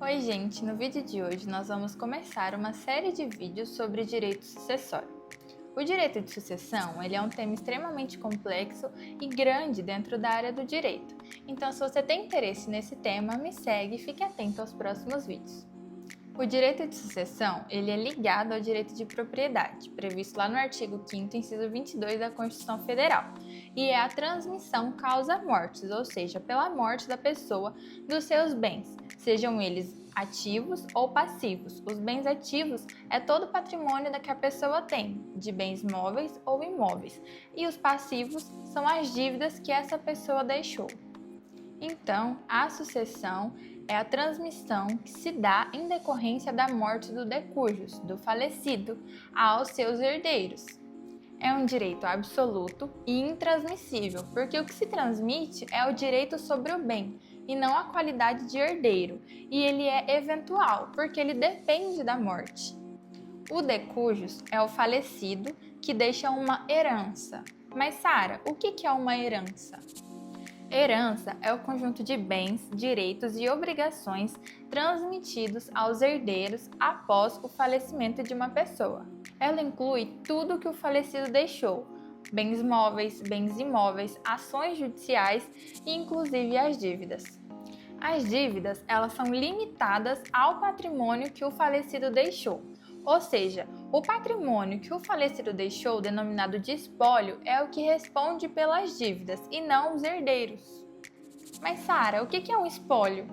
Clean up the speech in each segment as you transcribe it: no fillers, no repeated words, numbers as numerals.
Oi gente, no vídeo de hoje nós vamos começar uma série de vídeos sobre direito sucessório. O direito de sucessão ele é um tema extremamente complexo e grande dentro da área do direito, então se você tem interesse nesse tema, me segue e fique atento aos próximos vídeos. O direito de sucessão ele é ligado ao direito de propriedade, previsto lá no artigo 5º, inciso 22 da Constituição Federal, e é a transmissão causa-mortis, ou seja, pela morte da pessoa, dos seus bens, sejam eles ativos ou passivos. Os bens ativos é todo o patrimônio que a pessoa tem, de bens móveis ou imóveis, e os passivos são as dívidas que essa pessoa deixou. Então, a sucessão é a transmissão que se dá em decorrência da morte do decujus, do falecido, aos seus herdeiros. É um direito absoluto e intransmissível, porque o que se transmite é o direito sobre o bem e não a qualidade de herdeiro, e ele é eventual, porque ele depende da morte. O decujus é o falecido que deixa uma herança. Mas Sara, o que é uma herança? Herança é o conjunto de bens, direitos e obrigações transmitidos aos herdeiros após o falecimento de uma pessoa. Ela inclui tudo que o falecido deixou, bens móveis, bens imóveis, ações judiciais e inclusive as dívidas. As dívidas, elas são limitadas ao patrimônio que o falecido deixou. Ou seja, o patrimônio que o falecido deixou, denominado de espólio, é o que responde pelas dívidas e não os herdeiros. Mas Sara, o que é um espólio?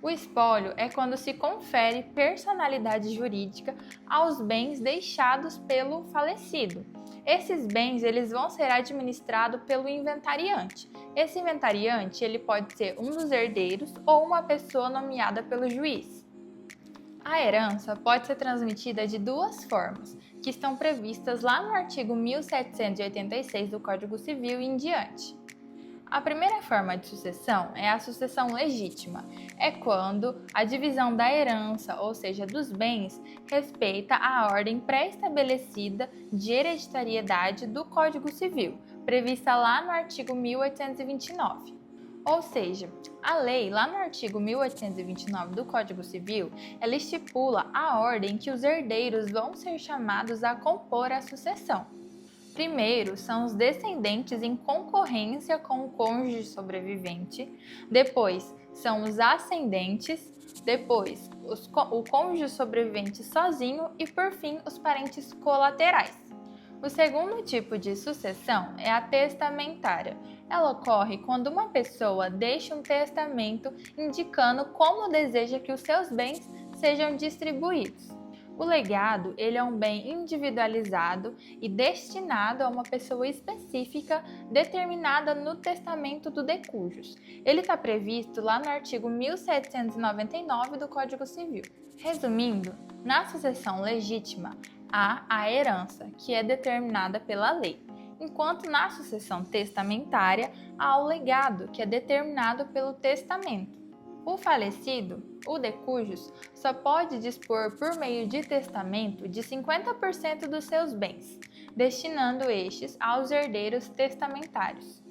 O espólio é quando se confere personalidade jurídica aos bens deixados pelo falecido. Esses bens eles vão ser administrados pelo inventariante. Esse inventariante ele pode ser um dos herdeiros ou uma pessoa nomeada pelo juiz. A herança pode ser transmitida de duas formas, que estão previstas lá no artigo 1786 do Código Civil e em diante. A primeira forma de sucessão é a sucessão legítima. É quando a divisão da herança, ou seja, dos bens, respeita a ordem pré-estabelecida de hereditariedade do Código Civil, prevista lá no artigo 1829. Ou seja, a lei, lá no artigo 1829 do Código Civil, ela estipula a ordem que os herdeiros vão ser chamados a compor a sucessão. Primeiro são os descendentes em concorrência com o cônjuge sobrevivente, depois são os ascendentes, depois o cônjuge sobrevivente sozinho e, por fim, os parentes colaterais. O segundo tipo de sucessão é a testamentária. Ela ocorre quando uma pessoa deixa um testamento indicando como deseja que os seus bens sejam distribuídos. O legado ele é um bem individualizado e destinado a uma pessoa específica determinada no testamento do decujus. Ele está previsto lá no artigo 1799 do Código Civil. Resumindo, na sucessão legítima, há a herança, que é determinada pela lei, enquanto na sucessão testamentária há o legado, que é determinado pelo testamento. O falecido, o decujus, só pode dispor por meio de testamento de 50% dos seus bens, destinando estes aos herdeiros testamentários.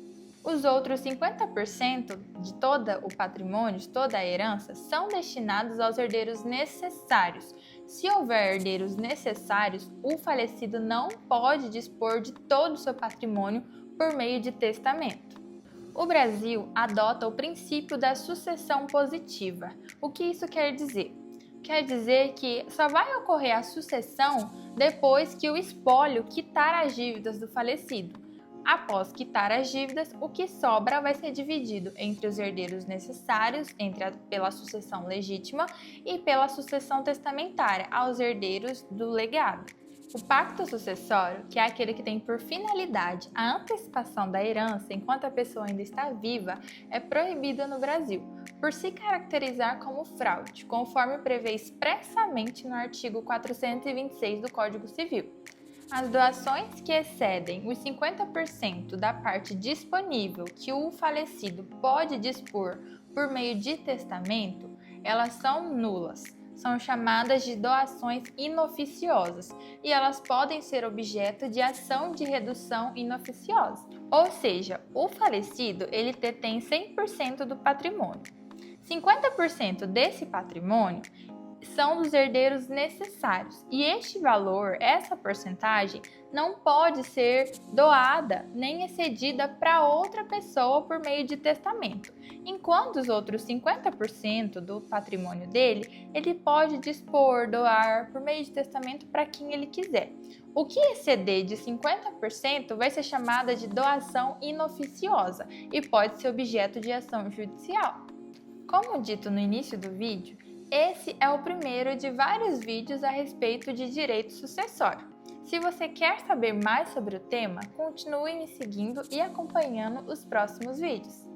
Os outros 50% de todo o patrimônio, de toda a herança, são destinados aos herdeiros necessários. Se houver herdeiros necessários, o falecido não pode dispor de todo o seu patrimônio por meio de testamento. O Brasil adota o princípio da sucessão positiva. O que isso quer dizer? Quer dizer que só vai ocorrer a sucessão depois que o espólio quitar as dívidas do falecido. Após quitar as dívidas, o que sobra vai ser dividido entre os herdeiros necessários, pela sucessão legítima, e pela sucessão testamentária, aos herdeiros do legado. O pacto sucessório, que é aquele que tem por finalidade a antecipação da herança enquanto a pessoa ainda está viva, é proibido no Brasil, por se caracterizar como fraude, conforme prevê expressamente no artigo 426 do Código Civil. As doações que excedem os 50% da parte disponível que o falecido pode dispor por meio de testamento, elas são nulas. São chamadas de doações inoficiosas e elas podem ser objeto de ação de redução inoficiosa. Ou seja, o falecido ele detém 100% do patrimônio. 50% desse patrimônio são dos herdeiros necessários e este valor, essa porcentagem, não pode ser doada nem excedida para outra pessoa por meio de testamento, enquanto os outros 50% do patrimônio dele, ele pode dispor, doar por meio de testamento para quem ele quiser. O que exceder de 50% vai ser chamada de doação inoficiosa e pode ser objeto de ação judicial. Como dito no início do vídeo, esse é o primeiro de vários vídeos a respeito de direito sucessório. Se você quer saber mais sobre o tema, continue me seguindo e acompanhando os próximos vídeos.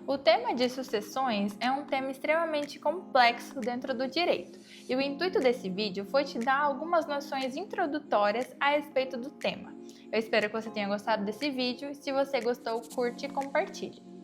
O tema de sucessões é um tema extremamente complexo dentro do direito, e o intuito desse vídeo foi te dar algumas noções introdutórias a respeito do tema. Eu espero que você tenha gostado desse vídeo e se você gostou, curte e compartilhe.